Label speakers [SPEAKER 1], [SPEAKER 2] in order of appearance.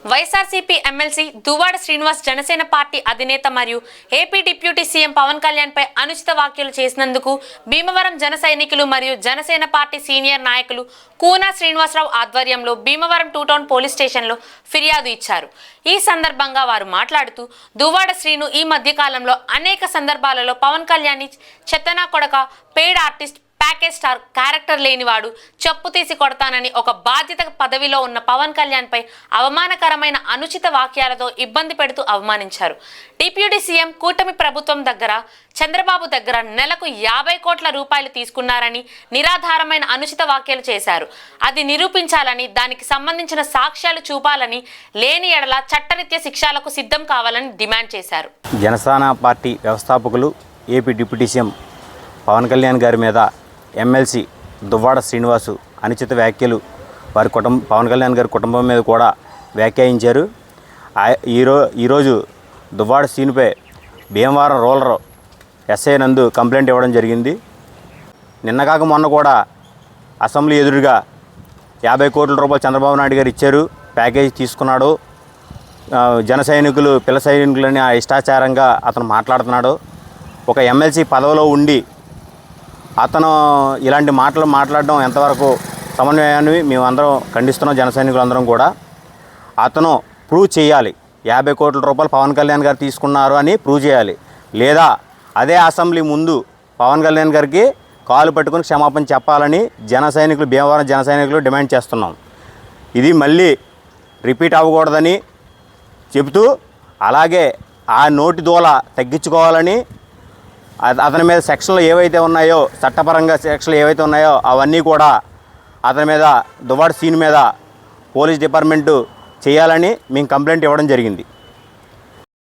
[SPEAKER 1] YSRCP MLC Duvvada Srinivas Janasena party అధినేత మరియు AP deputy CM Pawan Kalyan పై అనుచిత వ్యాఖ్యలు చేసినందుకు భీమవరం జన సైనికులు మరియు జనసేన పార్టీ సీనియర్ నాయకులు కూనా శ్రీనివాసరావు ఆధ్వర్యంలో భీమవరం 2 టౌన్ పోలీస్ స్టేషన్లో ఫిర్యాదు ఇచ్చారు. ఈ సందర్భంగా వారు మాట్లాడుతూ దువ్వాడ శ్రీను ఈ మధ్య కాలంలో అనేక సందర్భాలలో పవన్ కళ్యాణ్ చెత్తనా కొడక, paid artist, package star, character లేనివాడు, చెప్పు తీసి కొడతానని ఒక బాధ్యత పదవిలో ఉన్న పవన్ కళ్యాణ్ పై అవమానకరమైన అనుచిత వాక్యాలతో ఇబ్బంది పెడుతూ అవమానించారు. డిప్యూటీ సీఎం కూటమి ప్రభుత్వం దగ్గర చంద్రబాబు దగ్గర నెలకు 50 కోట్ల రూపాయలు తీసుకున్నారని నిరాధారమైన అనుచిత వ్యాఖ్యలు చేశారు. అది నిరూపించాలని, దానికి సంబంధించిన సాక్ష్యాలు చూపాలని, లేని ఎడల చట్టరీత్యా శిక్షలకు సిద్ధం కావాలని డిమాండ్ చేశారు.
[SPEAKER 2] జనసేన పార్టీ వ్యవస్థాపకులు AP deputy CM Pawan Kalyan గారి మీద ఎమ్మెల్సీ దువ్వాడ శ్రీనివాసు అనుచిత వ్యాఖ్యలు పవన్ కళ్యాణ్ గారి కుటుంబం మీద కూడా వ్యాఖ్యానించారు. ఈరోజు దువ్వాడ శ్రీనుపై భీమవరం రూరల్ ఎస్ఐ నందు కంప్లైంట్ ఇవ్వడం జరిగింది. నిన్నగాక మొన్న కూడా అసెంబ్లీ ఎదురుగా 50 కోట్ల రూపాయలు చంద్రబాబు నాయుడు గారు ఇచ్చారు, ప్యాకేజీ తీసుకున్నాడు, జన సైనికులు పిల్ల సైనికులని ఇష్టాచారంగా అతను మాట్లాడుతున్నాడు. ఒక ఎమ్మెల్సీ పదవిలో ఉండి అతను ఇలాంటి మాటలు మాట్లాడడం ఎంతవరకు సమన్వయాన్ని మేమందరం ఖండిస్తున్నాం. జన సైనికులందరం కూడా అతను ప్రూవ్ చేయాలి, 50 కోట్ల రూపాయలు పవన్ కళ్యాణ్ గారు తీసుకున్నారు అని ప్రూవ్ చేయాలి. లేదా అదే అసెంబ్లీ ముందు పవన్ కళ్యాణ్ గారికి కాలు పట్టుకుని క్షమాపణ చెప్పాలని జన సైనికులు, భీమవరం జన సైనికులు డిమాండ్ చేస్తున్నాం. ఇది మళ్ళీ రిపీట్ అవ్వకూడదని చెబుతూ, అలాగే ఆ నోటి దూల తగ్గించుకోవాలని, అతని మీద సెక్షన్లు ఏవైతే ఉన్నాయో, చట్టపరంగా సెక్షన్లు ఏవైతే ఉన్నాయో అవన్నీ కూడా అతని మీద, దువ్వాడ సీన్ మీద పోలీస్ డిపార్ట్మెంటు చేయాలని మేము కంప్లైంట్ ఇవ్వడం జరిగింది.